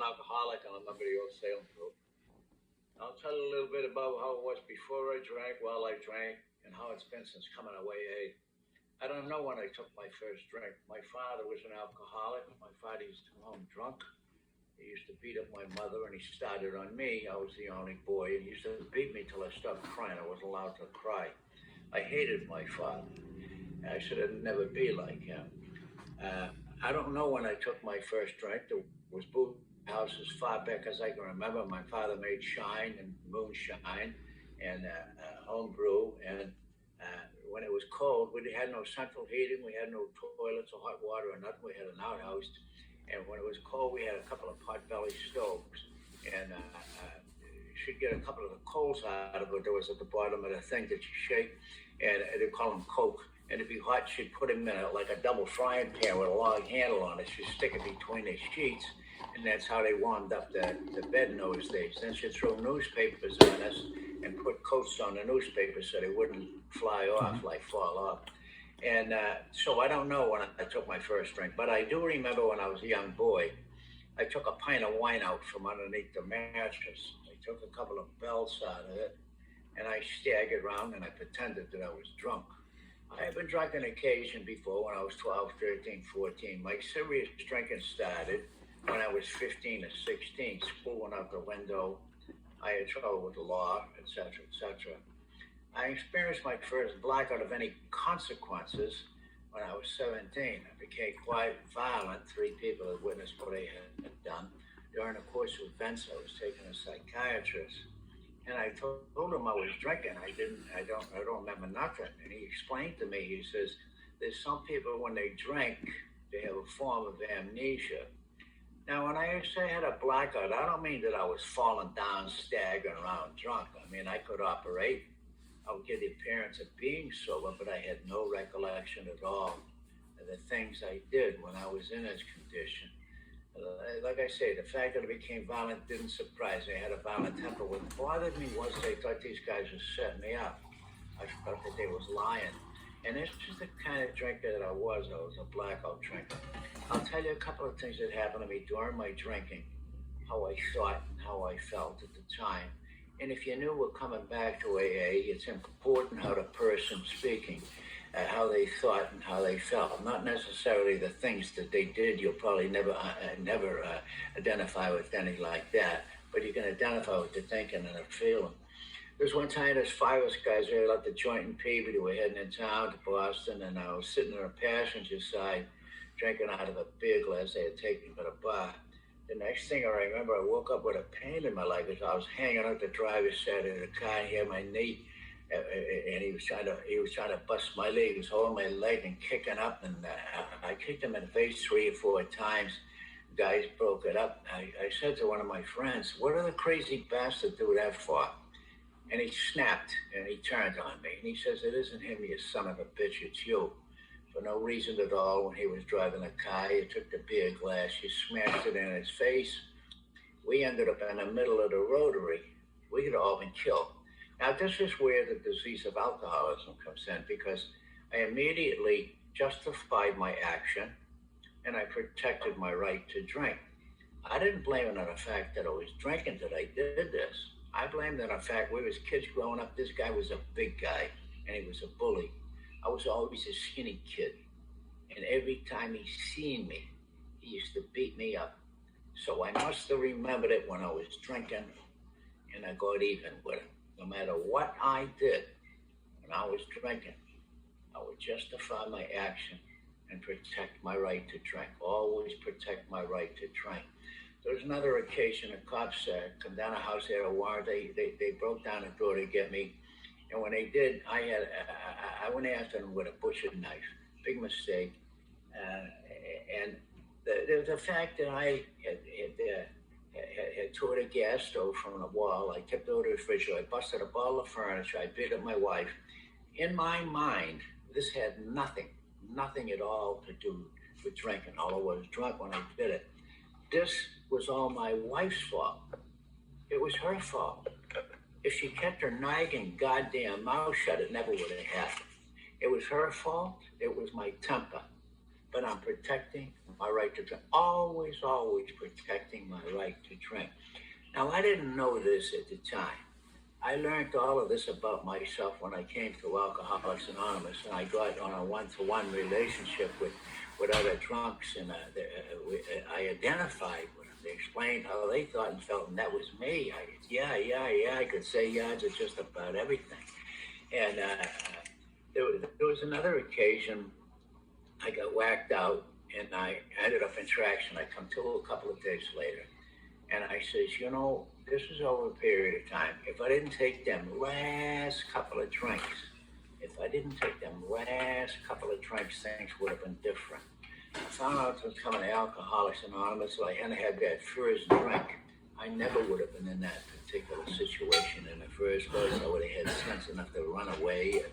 an alcoholic, and I'm a member of the old Salem group. I'll tell you a little bit about how it was before I drank, while I drank, and how it's been since coming away. I don't know when I took my first drink. My father was an alcoholic. My father used to come home drunk. He used to beat up my mother, and he started on me. I was the only boy, and he used to beat me till I stopped crying. I wasn't allowed to cry. I hated my father. I should have never be like him. Uh, I don't know when I took my first drink. There was booze house as far back as I can remember. My father made shine and moonshine and home brew. And when it was cold, we had no central heating. We had no toilets or hot water or nothing. We had an outhouse. And when it was cold, we had a couple of pot-belly stoves. And you should get a couple of the coals out of it. There was at the bottom of the thing that you shake, and they call them coke. And if you hot, she'd put them in like a double frying pan with a long handle on it. She'd stick it between the sheets, and that's how they warmed up the bed in those days. Then she'd throw newspapers on us and put coats on the newspapers so they wouldn't fly off, like fall off. And so I don't know when I took my first drink, but I do remember when I was a young boy, I took a pint of wine out from underneath the mattress. I took a couple of bells out of it, and I staggered around and I pretended that I was drunk. I had been drunk on occasion before when I was 12, 13, 14. My serious drinking started when I was 15 or 16. School went out the window. I had trouble with the law, etc., etc. I experienced my first blackout of any consequences when I was 17. I became quite violent. 3 people had witnessed what I had done. During the course of events, I was taken to a psychiatrist. And I told him I was drinking. I don't remember nothing. And he explained to me, he says, there's some people when they drink, they have a form of amnesia. Now, when I say I had a blackout, I don't mean that I was falling down, staggering around drunk. I mean, I could operate. I would get the appearance of being sober, but I had no recollection at all of the things I did when I was in this condition. Like I say, the fact that I became violent didn't surprise me. I had a violent temper. What bothered me was they thought these guys were setting me up. I thought that they was lying. And this is the kind of drinker that I was. I was a blackout drinker. I'll tell you a couple of things that happened to me during my drinking, how I thought and how I felt at the time. And if you knew we're coming back to AA, it's important how the person speaking, how they thought and how they felt. Not necessarily the things that they did. You'll probably never identify with any like that, but you can identify with the thinking and the feeling. There's one time there's 5 of us guys, we left the joint in Peabody. We're heading in town to Boston, and I was sitting on the passenger side, drinking out of a beer glass they had taken from the bar. The next thing I remember, I woke up with a pain in my leg as I was hanging out the driver's side of the car, and he had my knee, and he was trying to bust my leg. He was holding my leg and kicking up, and I kicked him in the face 3 or 4 times. Guys broke it up. I said to one of my friends, "What are the crazy bastards do that for?" And he snapped, and he turned on me, and he says, "It isn't him, you son of a bitch, it's you." For no reason at all, when he was driving the car, he took the beer glass, he smashed it in his face. We ended up in the middle of the rotary. We could have all been killed. Now, this is where the disease of alcoholism comes in, because I immediately justified my action, and I protected my right to drink. I didn't blame it on the fact that I was drinking that I did this. I blamed it on the fact we was kids growing up. This guy was a big guy, and he was a bully. I was always a skinny kid, and every time he seen me, he used to beat me up. So I must have remembered it when I was drinking, and I got even with him. No matter what I did when I was drinking, I would justify my action and protect my right to drink. Always protect my right to drink. There was another occasion, the cops come down the house, they had a warrant. They broke down the door to get me. And when they did, I went after them with a butcher knife. Big mistake. And the fact that I had tore the gas stove from the wall, I tipped over the refrigerator, I busted a bottle of furniture, I beat up my wife. In my mind, this had nothing at all to do with drinking, although I was drunk when I did it. This was all my wife's fault. It was her fault. If she kept her nagging goddamn mouth shut, it never would have happened. It was her fault. It was my temper. but I'm protecting my right to drink. Always, always protecting my right to drink. Now, I didn't know this at the time. I learned all of this about myself when I came to Alcoholics Anonymous, and I got on a one-to-one relationship with other drunks, and I identified with them. They explained how they thought and felt, and that was me. I could say yeah to just about everything. And there was another occasion I got whacked out, and I ended up in traction. I come to a couple of days later, and I says, this is over a period of time. If I didn't take them last couple of drinks, things would have been different. I found out I was coming to Alcoholics Anonymous, so I hadn't had that first drink. I never would have been in that particular situation in the first place. I would have had sense enough to run away,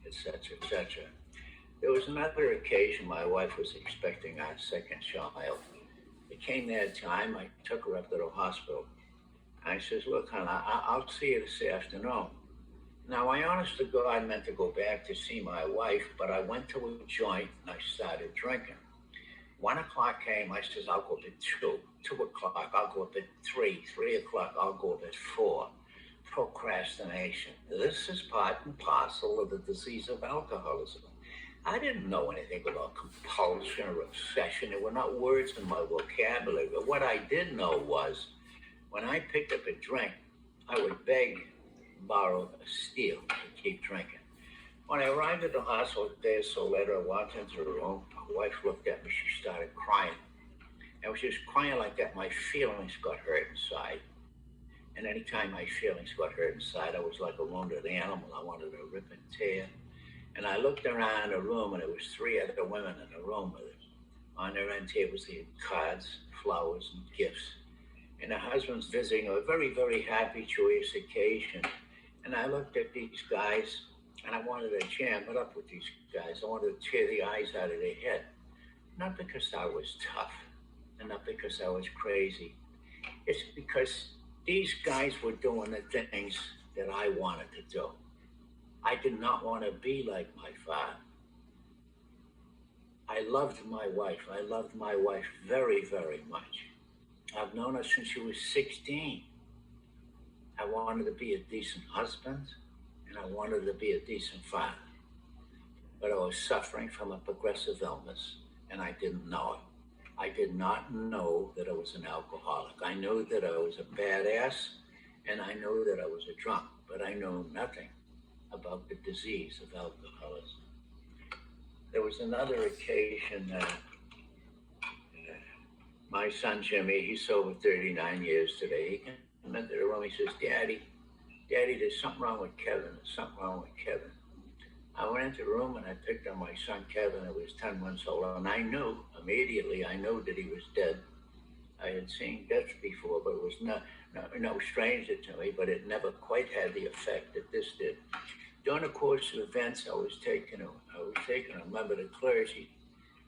etc., etc. There was another occasion my wife was expecting our second child. It came that time, I took her up to the hospital. I says, look, hon, I'll see you this afternoon. Now, I honest to God meant to go back to see my wife, but I went to a joint and I started drinking. 1 o'clock came, I says, I'll go up at 2. 2 o'clock, I'll go up at 3. 3 o'clock, I'll go up at 4. Procrastination. This is part and parcel of the disease of alcoholism. I didn't know anything about compulsion or obsession. There were not words in my vocabulary. But what I did know was, when I picked up a drink, I would beg, borrow, steal to keep drinking. When I arrived at the hospital a day or so later, I walked into the room. My wife looked at me. She started crying. And she was crying like that. My feelings got hurt inside. And anytime my feelings got hurt inside, I was like a wounded animal. I wanted to rip and tear. And I looked around the room, and there was 3 other women in the room with us. On their end tables, they had cards, flowers, and gifts. And the husband's visiting a very, very happy, joyous occasion. And I looked at these guys, and I wanted to jam it up with these guys. I wanted to tear the eyes out of their head. Not because I was tough, and not because I was crazy. It's because these guys were doing the things that I wanted to do. I did not want to be like my father. I loved my wife. I loved my wife very, very much. I've known her since she was 16. I wanted to be a decent husband, and I wanted to be a decent father. But I was suffering from a progressive illness, and I didn't know it. I did not know that I was an alcoholic. I knew that I was a badass, and I knew that I was a drunk, but I knew nothing about the disease of alcoholism. There was another occasion my son Jimmy, he's sober 39 years today. He came into the room, he says, Daddy, there's something wrong with Kevin. There's something wrong with Kevin. I went into the room and I picked up my son Kevin, who was 10 months old, and I knew immediately, I knew that he was dead. I had seen death before, but it was no stranger to me, but it never quite had the effect that this did. During the course of events, I was taking a member of the clergy,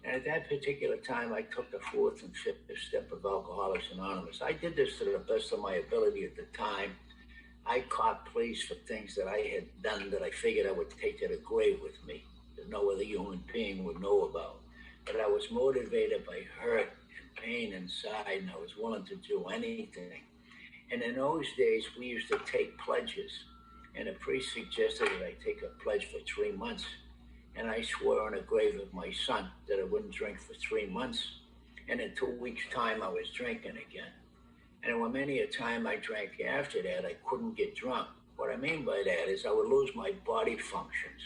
and at that particular time, I took the 4th and 5th step of Alcoholics Anonymous. I did this to the best of my ability at the time. I caught pleas for things that I had done that I figured I would take to the grave with me, that no other human being would know about. But I was motivated by hurt and pain inside, and I was willing to do anything. And in those days, we used to take pledges, and the priest suggested that I take a pledge for 3 months. And I swore on the grave of my son that I wouldn't drink for 3 months. And in 2 weeks' time, I was drinking again. And when many a time I drank after that, I couldn't get drunk. What I mean by that is I would lose my body functions.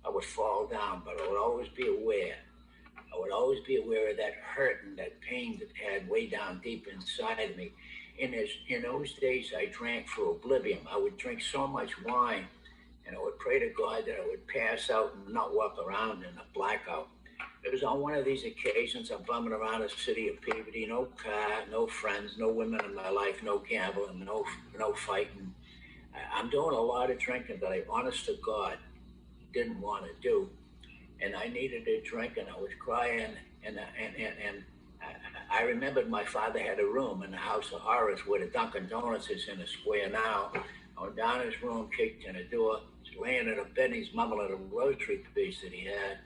I would fall down, but I would always be aware. I would always be aware of that hurt and that pain that had way down deep inside of me. In those days, I drank for oblivion. I would drink so much wine, and I would pray to God that I would pass out and not walk around in a blackout. It was on one of these occasions, I'm bumming around the city of Peabody, no car, no friends, no women in my life, no gambling, no fighting. I'm doing a lot of drinking that I, honest to God, didn't want to do. And I needed a drink, and I was crying, and I remembered my father had a room in the House of Horrors where the Dunkin' Donuts is in the square now. I went down his room, kicked in the door, he's laying in a bed, and he's mumbling a rosary piece that he had.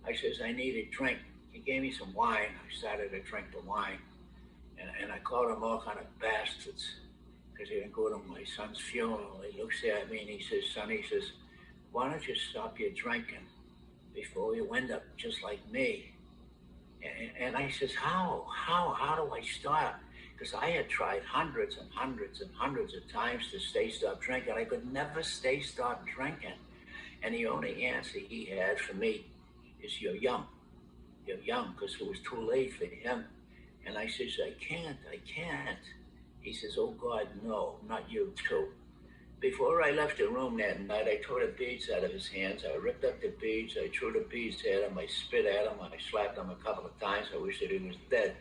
I says, I need a drink. he gave me some wine. I started to drink the wine, and I called them all kind of bastards because he didn't go to my son's funeral. He looks at me and he says, "Son," he says, "why don't you stop your drinking before you end up just like me?" And I says, how do I stop? Because I had tried hundreds and hundreds and hundreds of times to stop drinking. I could never stop drinking. And the only answer he had for me is, "You're young. You're young," because it was too late for him. And I says, I can't. He says, "Oh God, no, not you too." Before I left the room that night, I tore the beads out of his hands. I ripped up the beads. I threw the beads at him. I spit at him. I slapped him a couple of times. I wish that he was dead.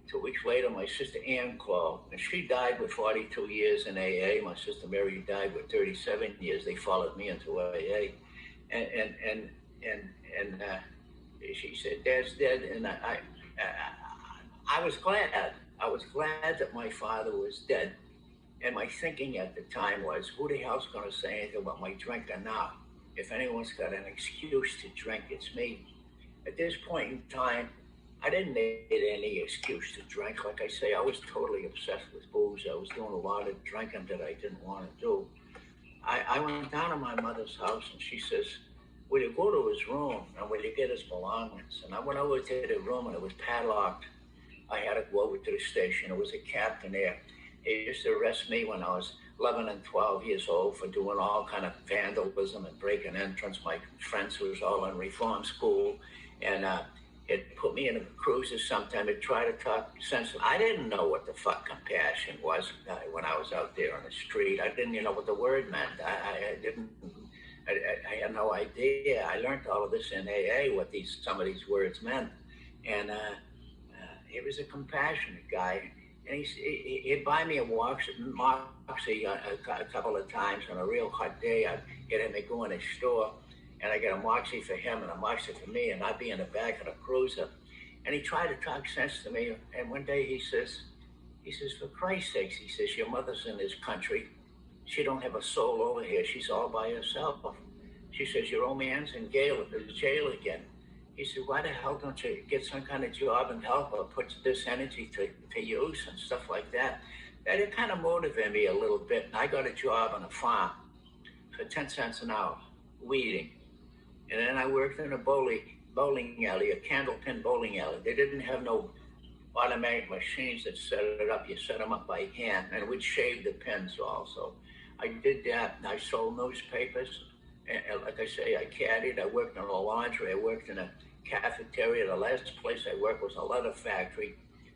2 weeks later, my sister Ann called, and she died with 42 years in AA. My sister Mary died with 37 years. They followed me into AA, and she said, "Dad's dead," and I was glad. I was glad that my father was dead. And my thinking at the time was, who the hell's going to say anything about my drinking now? If anyone's got an excuse to drink, it's me. At this point in time, I didn't need any excuse to drink. Like I say, I was totally obsessed with booze. I was doing a lot of drinking that I didn't want to do. I went down to my mother's house and she says, "Will you go to his room and will you get his belongings?" And I went over to the room and it was padlocked. I had to go over to the station. There was a captain there. He used to arrest me when I was 11 and 12 years old for doing all kind of vandalism and breaking entrance. My friends was all in reform school, and it put me in a cruiser sometime. It tried to talk sense. I didn't know what the fuck compassion was when I was out there on the street. I didn't even know what the word meant. I didn't. I had no idea. I learned all of this in AA, what some of these words meant, and he was a compassionate guy. And he'd buy me a Moxie a couple of times on a real hot day. I'd get him to go in his store, and I get a Moxie for him and a Moxie for me, and I'd be in the back of the cruiser. And he tried to talk sense to me. And one day he says, "For Christ's sakes," he says, "your mother's in this country. She don't have a soul over here. She's all by herself." She says, "Your old man's in jail again." He said, "Why the hell don't you get some kind of job and help her put this energy to use and stuff like that?" That it kind of motivated me a little bit. And I got a job on a farm for 10 cents an hour, weeding. And then I worked in a bowling alley, a candlepin bowling alley. They didn't have no automatic machines that set it up. You set them up by hand, and we'd shave the pins also. I did that. I sold newspapers. And like I say, I caddied. I worked in a laundry. I worked in a cafeteria. The last place I worked was a leather factory.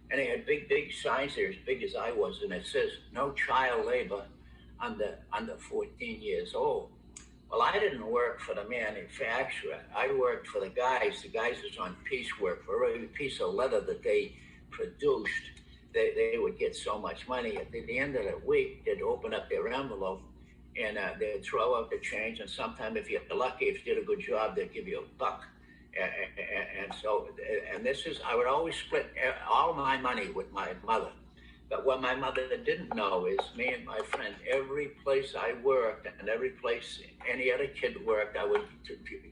And they had big signs there, as big as I was. And it says, "No child labor under 14 years old." Well, I didn't work for the manufacturer. I worked for the guys. The guys was on piecework. For every piece of leather that they produced, they would get so much money. At the end of the week, they'd open up their envelope and they'd throw out the change. And sometimes, if you're lucky, if you did a good job, they'd give you $1. And this is, I would always split all my money with my mother. But what my mother didn't know is me and my friend, every place I worked and every place any other kid worked, I would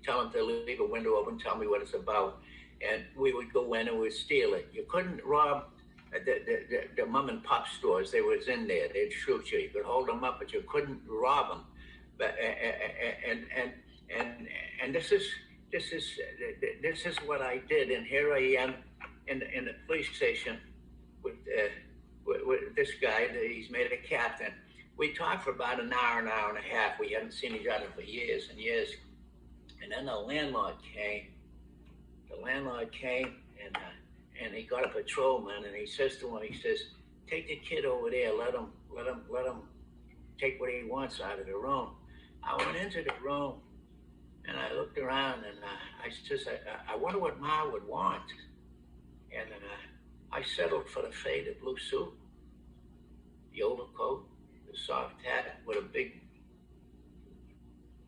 tell them to leave a window open, tell me what it's about. And we would go in and we'd steal it. You couldn't rob the mom and pop stores. They was in there. They'd shoot you. You could hold them up, but you couldn't rob them. But and this is what I did. And here I am in the police station with this guy. He's made a captain. We talked for about an hour and a half. We hadn't seen each other for years and years. And then the landlord came. And he got a patrolman, and he says to him, he says, "Take the kid over there. Let him take what he wants out of the room." I went into the room, and I looked around, and I says, I wonder what Ma would want. And I settled for the faded blue suit, the overcoat, the soft hat with a big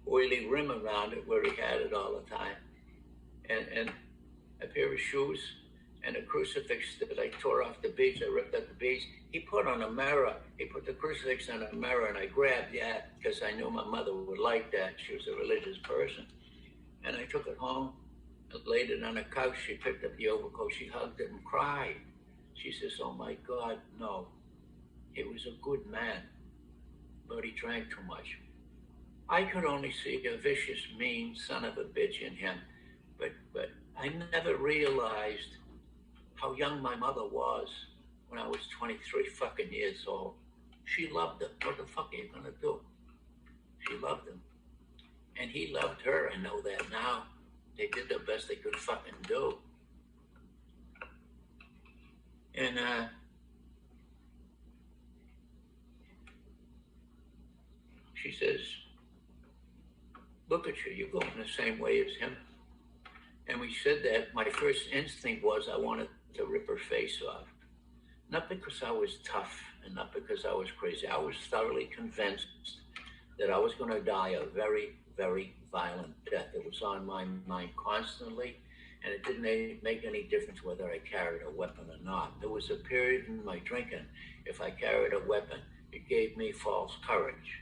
oily rim around it where he had it all the time, and a pair of shoes, and a crucifix that I tore off the beads. I ripped up the beads. He put on a mirror. He put the crucifix on a mirror, and I grabbed that because I knew my mother would like that. She was a religious person. And I took it home, I laid it on the couch. She picked up the overcoat. She hugged it and cried. She says, "Oh my God, no. He was a good man, but he drank too much." I could only see a vicious, mean son of a bitch in him, but I never realized how young my mother was when I was 23 fucking years old. She loved him. What the fuck are you gonna do? She loved him. And he loved her. I know that now. They did the best they could fucking do. And she says, "Look at you. You're going the same way as him." And we said that. My first instinct was I wanted to rip her face off. Not because I was tough and not because I was crazy. I was thoroughly convinced that I was going to die a very, very violent death. It was on my mind constantly, and it didn't make any difference whether I carried a weapon or not. There was a period in my drinking, if I carried a weapon, it gave me false courage.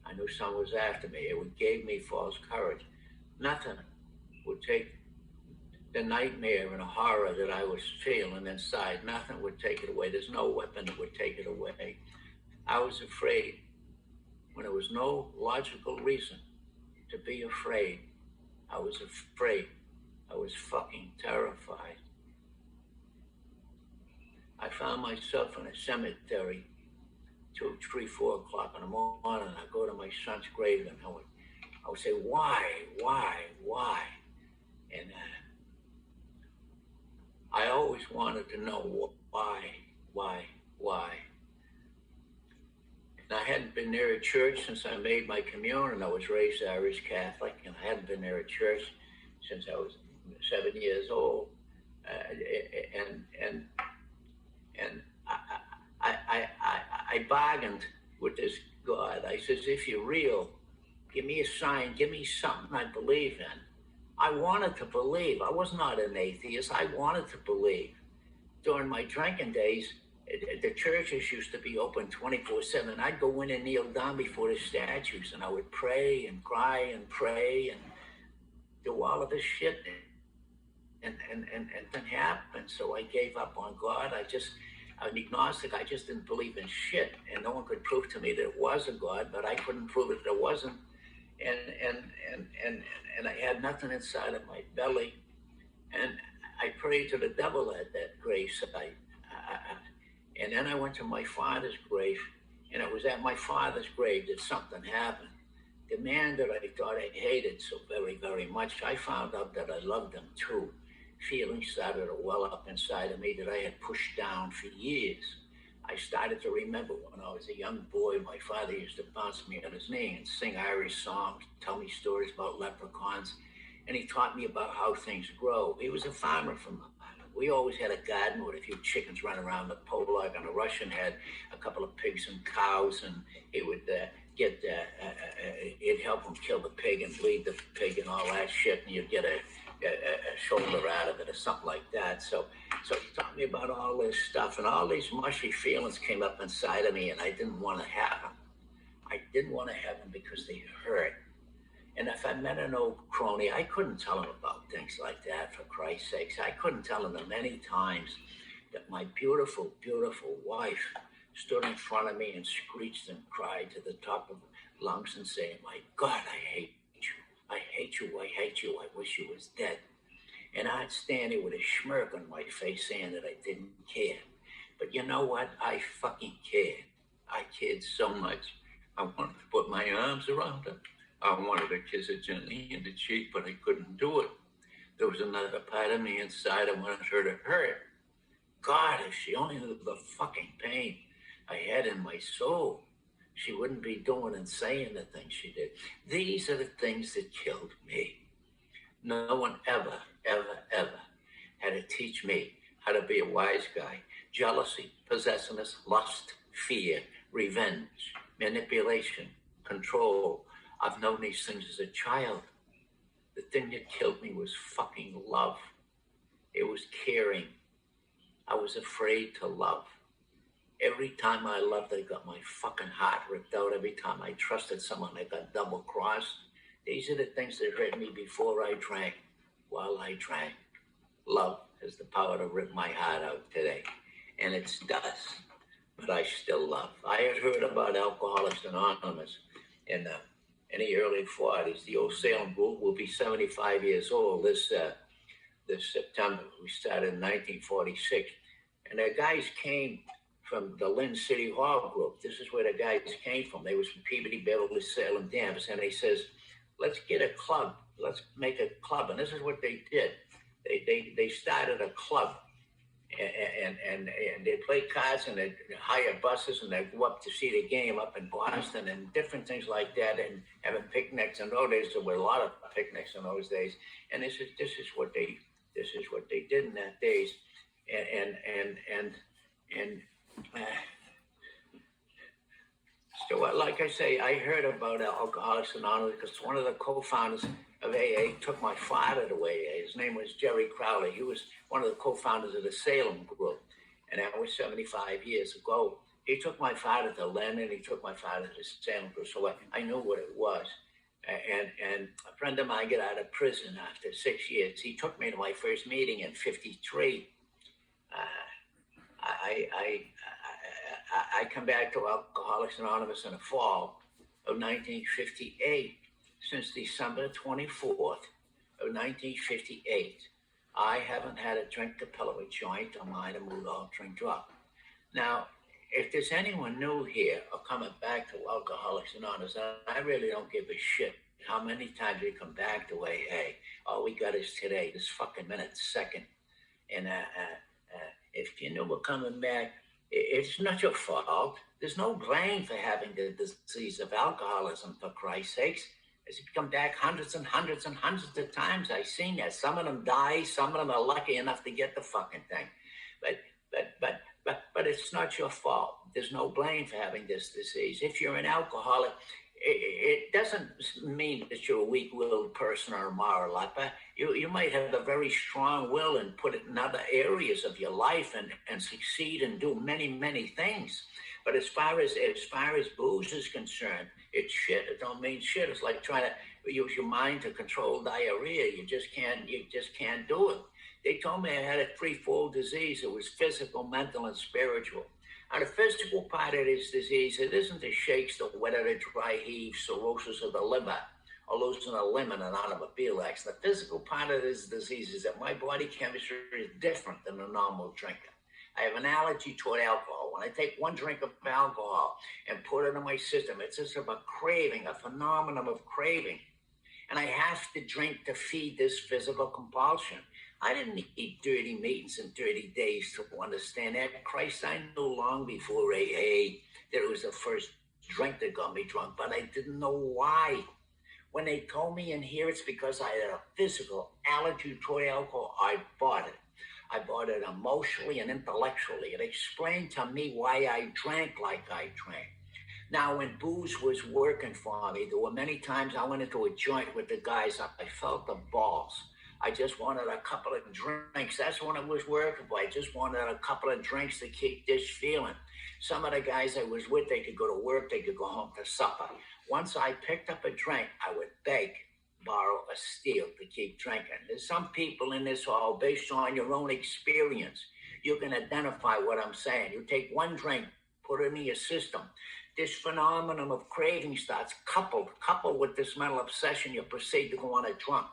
I knew someone was after me. It gave me false courage. Nothing would take the nightmare and the horror that I was feeling inside. Nothing would take it away. There's no weapon that would take it away. I was afraid when there was no logical reason to be afraid. I was afraid. I was fucking terrified. I found myself in a cemetery 2, 3, 4 o'clock in the morning. I go to my son's grave and I would say, why? And I always wanted to know why. And I hadn't been near a church since I made my communion. I was raised Irish Catholic, and I hadn't been near a church since I was 7 years old. And I bargained with this God. I says, if you're real, give me a sign, give me something I believe in. I wanted to believe. I was not an atheist. I wanted to believe. During my drinking days, the churches used to be open 24/7. I'd go in and kneel down before the statues, and I would pray and cry and pray and do all of this shit. And it didn't happen. So I gave up on God. I'm agnostic. I just didn't believe in shit. And no one could prove to me that it was a God, but I couldn't prove it there wasn't. And I had nothing inside of my belly. And I prayed to the devil at that gravesite. And then I went to my father's grave, and it was at my father's grave that something happened. The man that I thought I hated so very, very much, I found out that I loved him too. Feelings started to well up inside of me that I had pushed down for years. I started to remember when I was a young boy, my father used to bounce me on his knee and sing Irish songs, tell me stories about leprechauns, and he taught me about how things grow. He was a farmer from we always had a garden with a few chickens running around the Pollock, and the Russian had a couple of pigs and cows, and he would he'd help him kill the pig and bleed the pig and all that shit, and you'd get a shoulder out of it or something like that. So he taught me about all this stuff, and all these mushy feelings came up inside of me, and I didn't want to have them. I didn't want to have them because they hurt. And if I met an old crony, I couldn't tell him about things like that, for Christ's sakes. I couldn't tell him the many times that my beautiful, beautiful wife stood in front of me and screeched and cried to the top of lungs and saying, "My God, I hate you. I hate you. I hate you. I wish you was dead." And I'd stand there with a smirk on my face saying that I didn't care. But you know what? I fucking cared. I cared so much. I wanted to put my arms around her. I wanted to kiss her gently in the cheek, but I couldn't do it. There was another part of me inside. I wanted her to hurt. God, if she only knew the fucking pain I had in my soul, she wouldn't be doing and saying the things she did. These are the things that killed me. No one ever had to teach me how to be a wise guy. Jealousy, possessiveness, lust, fear, revenge, manipulation, control. I've known these things as a child. The thing that killed me was fucking love. It was caring. I was afraid to love. Every time I loved, I got my fucking heart ripped out. Every time I trusted someone, I got double-crossed. These are the things that hurt me before I drank. while I drank. Love has the power to rip my heart out today. And it does. But I still love. I had heard about Alcoholics Anonymous in the early 40s. The old Salem group will be 75 years old this September. We started in 1946. And the guys came from the Lynn City Hall group. This is where the guys came from. They was from Peabody, Beverly, Salem, Danvers. And they says, let's get a club. Let's make a club. And this is what they did. They started a club. And they play cards and they hire buses and they go up to see the game up in Boston and different things like that, and having picnics. In those days, there were a lot of picnics in those days. And this is what they did in that days. So, like I say, I heard about Alcoholics Anonymous because one of the co-founders of AA took my father to AA. His name was Jerry Crowley. He was one of the co-founders of the Salem group, and that was 75 years ago. He took my father to Lynn, and he took my father to the Salem group, so I knew what it was. And a friend of mine got out of prison after 6 years. He took me to my first meeting in '53. I come back to Alcoholics Anonymous in the fall of 1958. Since December 24th of 1958, I haven't had a drink to pillow a joint or mind a mood or drink drop. Now, if there's anyone new here or coming back to Alcoholics Anonymous, I really don't give a shit how many times we come back to AA. All we got is today, this fucking minute, second. And if you know we're coming back, it's not your fault. There's no blame for having the disease of alcoholism, for Christ's sakes. As you come back hundreds and hundreds and hundreds of times, I've seen that. Some of them die, some of them are lucky enough to get the fucking thing. But it's not your fault. There's no blame for having this disease. If you're an alcoholic, it doesn't mean that you're a weak-willed person or a moral leper. You might have a very strong will and put it in other areas of your life and succeed and do many, many things. But as far as booze is concerned, it's shit. It don't mean shit. It's like trying to use your mind to control diarrhea. You just can't do it. They told me I had a threefold disease. It was physical, mental, and spiritual. Now, the physical part of this disease, it isn't the shakes, the wet or the dry heave, cirrhosis of the liver, or losing a limb in an automobile accident. The physical part of this disease is that my body chemistry is different than a normal drinker. I have an allergy toward alcohol. When I take one drink of alcohol and put it in my system, it's just a craving, a phenomenon of craving. And I have to drink to feed this physical compulsion. I didn't eat dirty meats and dirty days to understand that. Christ, I knew long before AA that it was the first drink that got me drunk, but I didn't know why. When they told me in here it's because I had a physical allergy toward alcohol, I bought it. I bought it emotionally and intellectually. It explained to me why I drank like I drank. Now, when booze was working for me, there were many times I went into a joint with the guys. I felt the balls. I just wanted a couple of drinks. That's when it was working for. I just wanted a couple of drinks to keep this feeling. Some of the guys I was with, they could go to work, they could go home to supper. Once I picked up a drink, I would beg, borrow, or steal to keep drinking. There's some people in this hall, based on your own experience, you can identify what I'm saying. You take one drink, put it in your system. This phenomenon of craving starts coupled with this mental obsession, you proceed to go on a drunk.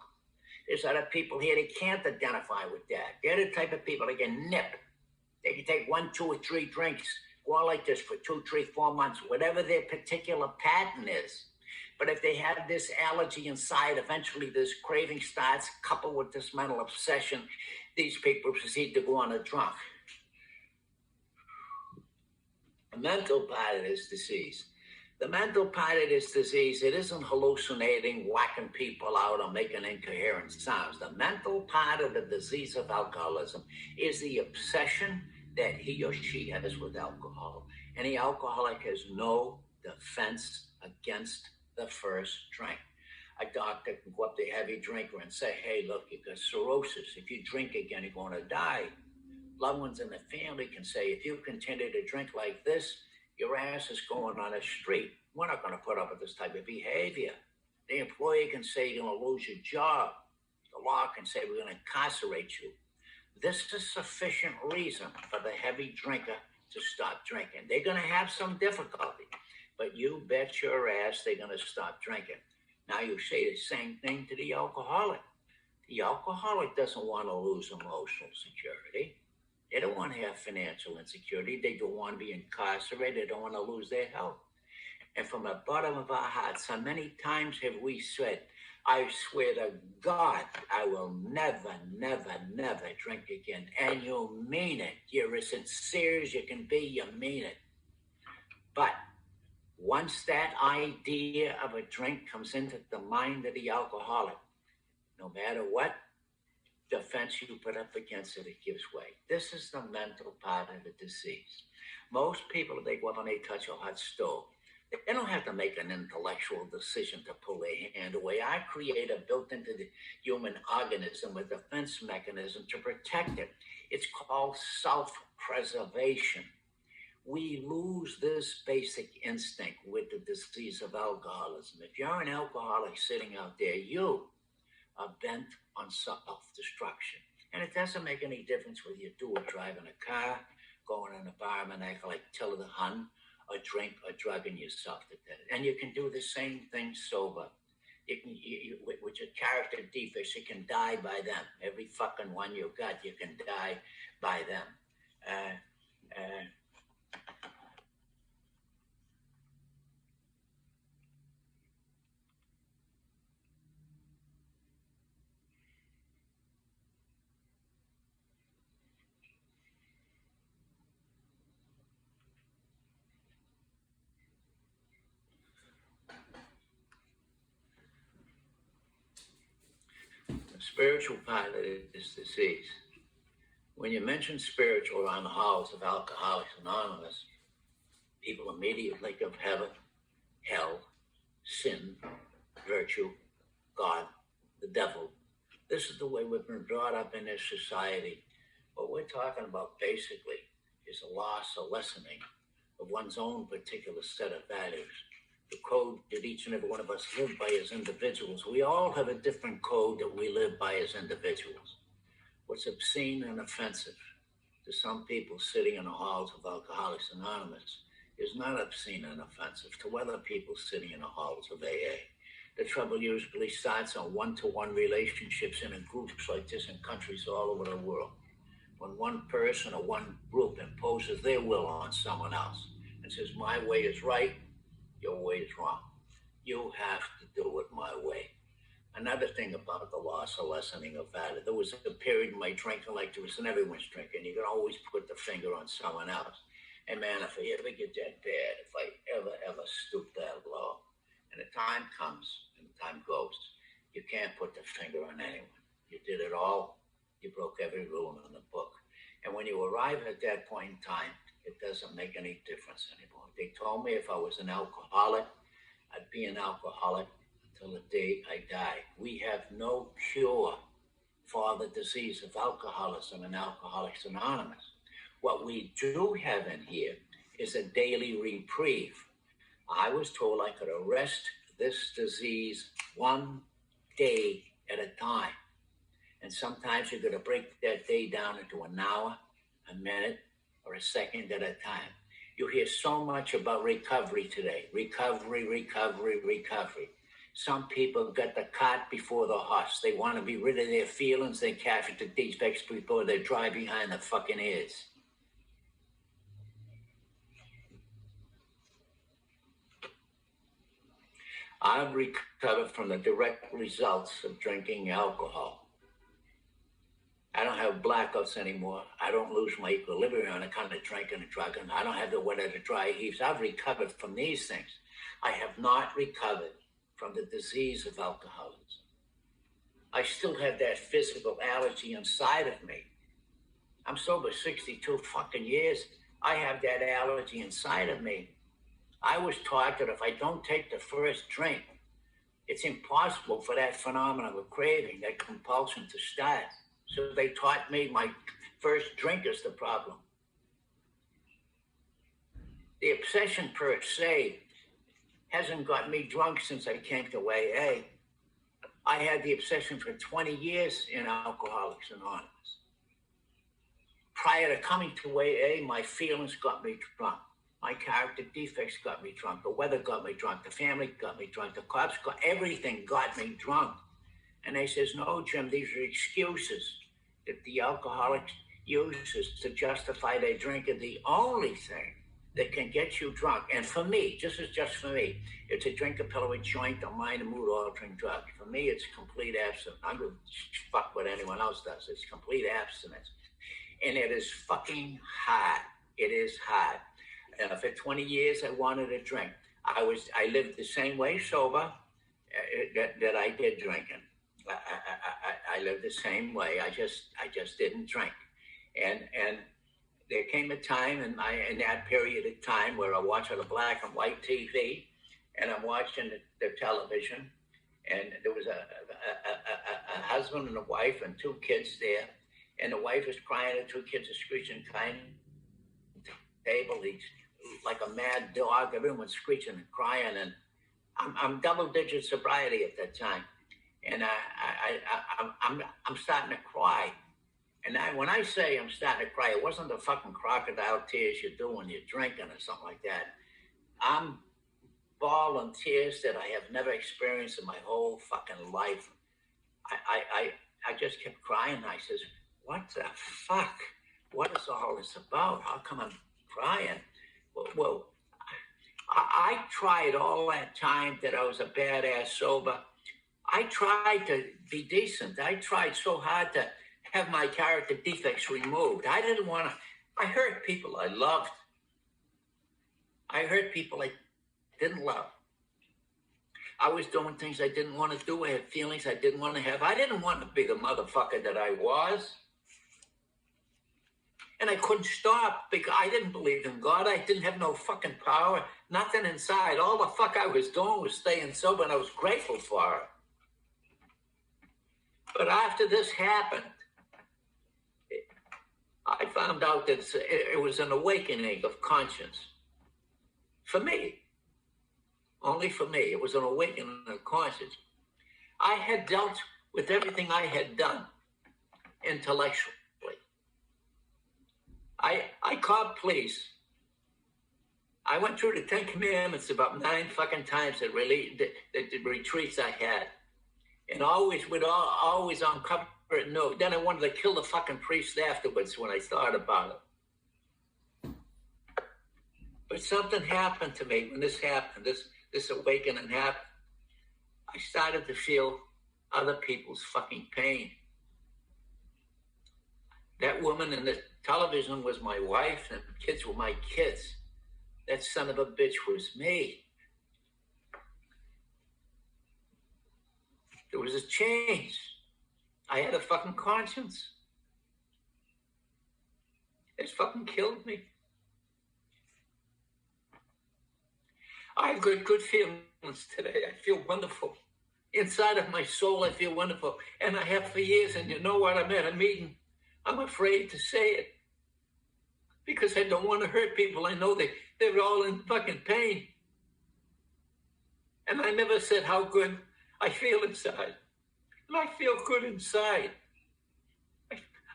There's other people here that can't identify with that. They're the type of people that can nip. They can take 1, 2, or 3 drinks, go on like this for 2, 3, 4 months, whatever their particular pattern is. But if they have this allergy inside, eventually this craving starts, coupled with this mental obsession, these people proceed to go on a drunk. The mental part of this disease. The mental part of this disease, it isn't hallucinating, whacking people out, or making incoherent sounds. The mental part of the disease of alcoholism is the obsession that he or she has with alcohol. Any alcoholic has no defense against the first drink. A doctor can go up to a heavy drinker and say, hey, look, you've got cirrhosis. If you drink again, you're going to die. Loved ones in the family can say, if you continue to drink like this, your ass is going on the street. We're not going to put up with this type of behavior. The employer can say you're going to lose your job. The law can say we're going to incarcerate you, this is sufficient reason for the heavy drinker to stop drinking. They're going to have some difficulty, but you bet your ass they're going to stop drinking. Now you say the same thing to the alcoholic. The alcoholic doesn't want to lose emotional security. They don't want to have financial insecurity. They don't want to be incarcerated. They don't want to lose their health. And from the bottom of our hearts, how many times have we said, I swear to God, I will never, never, never drink again. And you mean it. You're as sincere as you can be. You mean it. But once that idea of a drink comes into the mind of the alcoholic, no matter what defense you put up against it, it gives way. This is the mental part of the disease. Most people, they go up and they touch a hot stove. They don't have to make an intellectual decision to pull their hand away. I create a built into the human organism a defense mechanism to protect it. It's called self-preservation. We lose this basic instinct with the disease of alcoholism. If you're an alcoholic sitting out there, you are bent on self-destruction. And it doesn't make any difference whether you do it driving a car, going in a bar, and act like Tilla the Hun, or drink or drugging yourself to death. And you can do the same thing sober. With your character defects, you can die by them. Every fucking one you got, you can die by them. The spiritual part of this disease. When you mention spiritual around the halls of Alcoholics Anonymous, people immediately think of heaven, hell, sin, virtue, God, the devil. This is the way we've been brought up in this society. What we're talking about basically is a loss or lessening of one's own particular set of values. The code that each and every one of us live by as individuals. We all have a different code that we live by as individuals. What's obscene and offensive to some people sitting in the halls of Alcoholics Anonymous is not obscene and offensive to other people sitting in the halls of AA. The trouble usually starts on one-to-one relationships in groups like this in countries all over the world. When one person or one group imposes their will on someone else and says, my way is right, your way is wrong. You have to do it my way. Another thing about the loss or lessening of value, there was a period in my drinking like there was in everyone's drinking. You can always put the finger on someone else. And man, if I ever get that bad, if I ever stoop that low, and the time comes and the time goes, you can't put the finger on anyone. You did it all. You broke every rule in the book. And when you arrive at that point in time, it doesn't make any difference anymore. They told me if I was an alcoholic, I'd be an alcoholic until the day I die. We have no cure for the disease of alcoholism in Alcoholics Anonymous. What we do have in here is a daily reprieve. I was told I could arrest this disease one day at a time. And sometimes you're going to break that day down into an hour, a minute, or a second at a time. You hear so much about recovery today. Recovery, recovery, recovery. Some people got the cart before the horse. They want to be rid of their feelings. They capture the defects before they drive behind the fucking ears. I've recovered from the direct results of drinking alcohol. I don't have blackouts anymore. I don't lose my equilibrium on account of drinking and drugging. I don't have the wet or the dry heaves. I've recovered from these things. I have not recovered from the disease of alcoholism. I still have that physical allergy inside of me. I'm sober 62 fucking years. I have that allergy inside of me. I was taught that if I don't take the first drink, it's impossible for that phenomenon of craving, that compulsion to start. So they taught me my first drink is the problem. The obsession per se hasn't got me drunk since I came to AA. I had the obsession for 20 years in Alcoholics Anonymous. Prior to coming to AA, my feelings got me drunk. My character defects got me drunk. The weather got me drunk. The family got me drunk. The cops got, everything got me drunk. And they says, no, Jim, these are excuses that the alcoholic uses to justify their drink. And the only thing that can get you drunk, and for me, just for me, it's a drink, a pill, a joint, a mind, a mood altering drug. For me, it's complete abstinence. I don't fuck what anyone else does. It's complete abstinence. And it is fucking hard. It is hard. For 20 years, I wanted a drink. I lived the same way sober that I did drinking. I lived the same way. I just didn't drink. And there came a time in that period of time where I watched the black and white TV, and I'm watching the television, and there was a husband and a wife and two kids there, and the wife is crying, the two kids are screeching, crying. Table, he's like a mad dog. Everyone's screeching and crying, and I'm double-digit sobriety at that time, and I'm starting to cry. And when I say I'm starting to cry, it wasn't the fucking crocodile tears you do when you're drinking or something like that. I'm bawling tears that I have never experienced in my whole fucking life. I just kept crying. I says, what the fuck? What is all this about? How come I'm crying? Well, I tried all that time that I was a badass sober. I tried to be decent. I tried so hard to have my character defects removed. I didn't want to. I hurt people I loved. I hurt people I didn't love. I was doing things I didn't want to do. I had feelings I didn't want to have. I didn't want to be the motherfucker that I was. And I couldn't stop because I didn't believe in God. I didn't have no fucking power, nothing inside. All the fuck I was doing was staying sober, and I was grateful for it. But after this happened, I found out that it was an awakening of conscience. For me. Only for me. It was an awakening of conscience. I had dealt with everything I had done intellectually. I called police. I went through the 10 Commandments about 9 fucking times at the retreats I had. And always uncover it. No, then I wanted to kill the fucking priest afterwards when I thought about it. But something happened to me when this happened, this awakening happened. I started to feel other people's fucking pain. That woman in the television was my wife, and the kids were my kids. That son of a bitch was me. There was a change. I had a fucking conscience. It fucking killed me. I have good feelings today. I feel wonderful. Inside of my soul, I feel wonderful. And I have for years, and you know what? I'm at a meeting. I'm afraid to say it because I don't want to hurt people. I know they're all in fucking pain. And I never said how good I feel inside. And I feel good inside.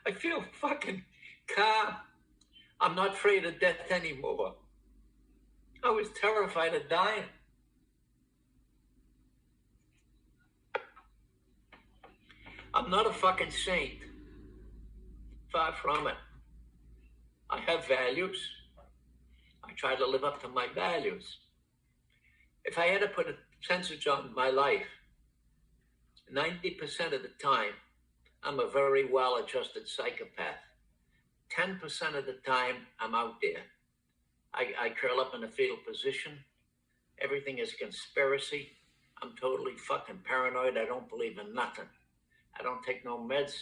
I feel fucking calm. I'm not afraid of death anymore. I was terrified of dying. I'm not a fucking saint. Far from it. I have values. I try to live up to my values. If I had to put a percentage on my life, 90% of the time, I'm a very well-adjusted psychopath. 10% of the time, I'm out there. I curl up in a fetal position. Everything is conspiracy. I'm totally fucking paranoid. I don't believe in nothing. I don't take no meds.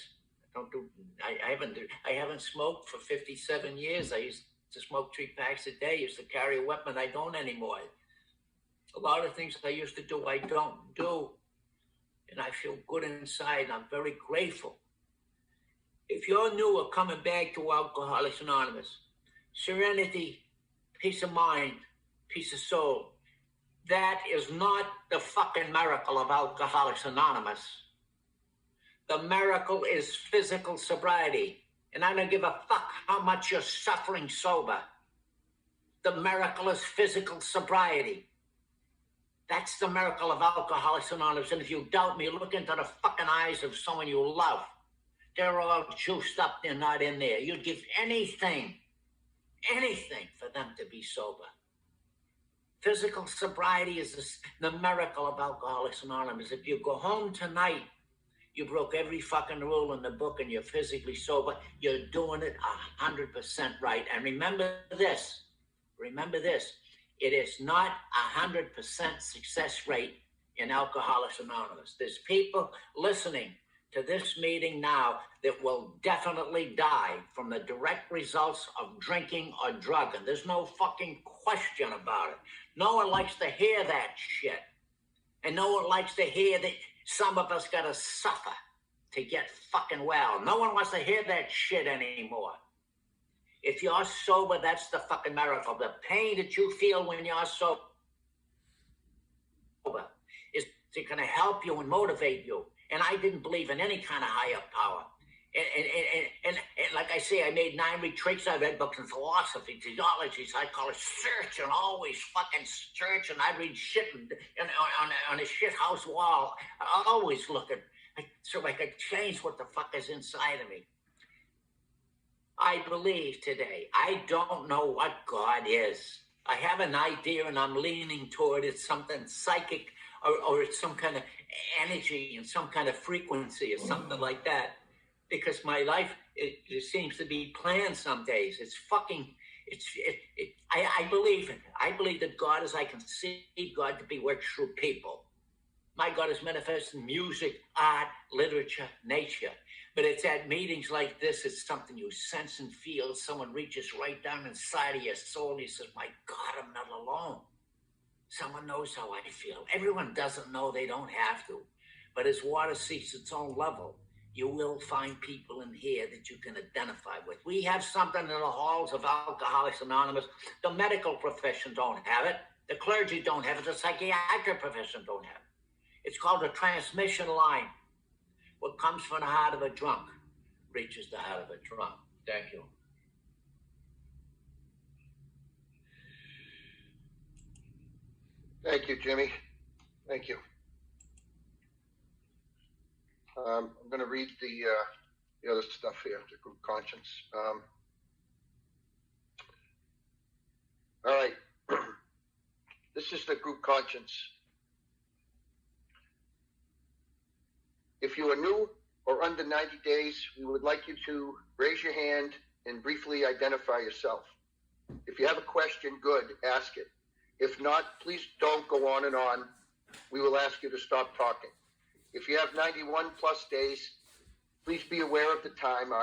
I haven't smoked for 57 years. I used to smoke 3 packs a day. I used to carry a weapon. I don't anymore. A lot of things I used to do, I don't do. And I feel good inside. I'm very grateful. If you're new or coming back to Alcoholics Anonymous, serenity, peace of mind, peace of soul. That is not the fucking miracle of Alcoholics Anonymous. The miracle is physical sobriety. And I don't give a fuck how much you're suffering sober. The miracle is physical sobriety. That's the miracle of Alcoholics Anonymous. And if you doubt me, look into the fucking eyes of someone you love. They're all juiced up, they're not in there. You'd give anything for them to be sober. Physical sobriety is the miracle of Alcoholics Anonymous. If you go home tonight, you broke every fucking rule in the book and you're physically sober, you're doing it 100% right. And remember this, it is not 100% success rate in Alcoholics Anonymous. There's people listening to this meeting now that will definitely die from the direct results of drinking or drug. And there's no fucking question about it. No one likes to hear that shit. And no one likes to hear that some of us gotta suffer to get fucking well. No one wants to hear that shit anymore. If you're sober, that's the fucking miracle. The pain that you feel when you're sober is gonna help you and motivate you. And I didn't believe in any kind of higher power. And like I say, I made 9 retreats. I read books in philosophy, theology, psychology, search, and always fucking search. And I read shit on a shit house wall. I always looking so I could change what the fuck is inside of me. I believe today. I don't know what God is. I have an idea and I'm leaning toward it, something psychic or it's some kind of energy and some kind of frequency or something like that. Because my life, it seems to be planned some days. It's fucking, I believe in it. I believe that God, as I can see God to be worked through people. My God is manifest in music, art, literature, nature. But it's at meetings like this, it's something you sense and feel. Someone reaches right down inside of your soul and he says, my God, I'm not alone. Someone knows how I feel. Everyone doesn't know, they don't have to. But as water seeks its own level, you will find people in here that you can identify with. We have something in the halls of Alcoholics Anonymous. The medical profession don't have it. The clergy don't have it. The psychiatric profession don't have it. It's called a transmission line. What comes from the heart of a drunk reaches the heart of a drunk. Thank you. Thank you, Jimmy. Thank you. I'm going to read the other stuff here, the group conscience. All right. This is the group conscience. If you are new or under 90 days, we would like you to raise your hand and briefly identify yourself. If you have a question, good, ask it. If not, please don't go on and on. We will ask you to stop talking. If you have 91 plus days, please be aware of the time.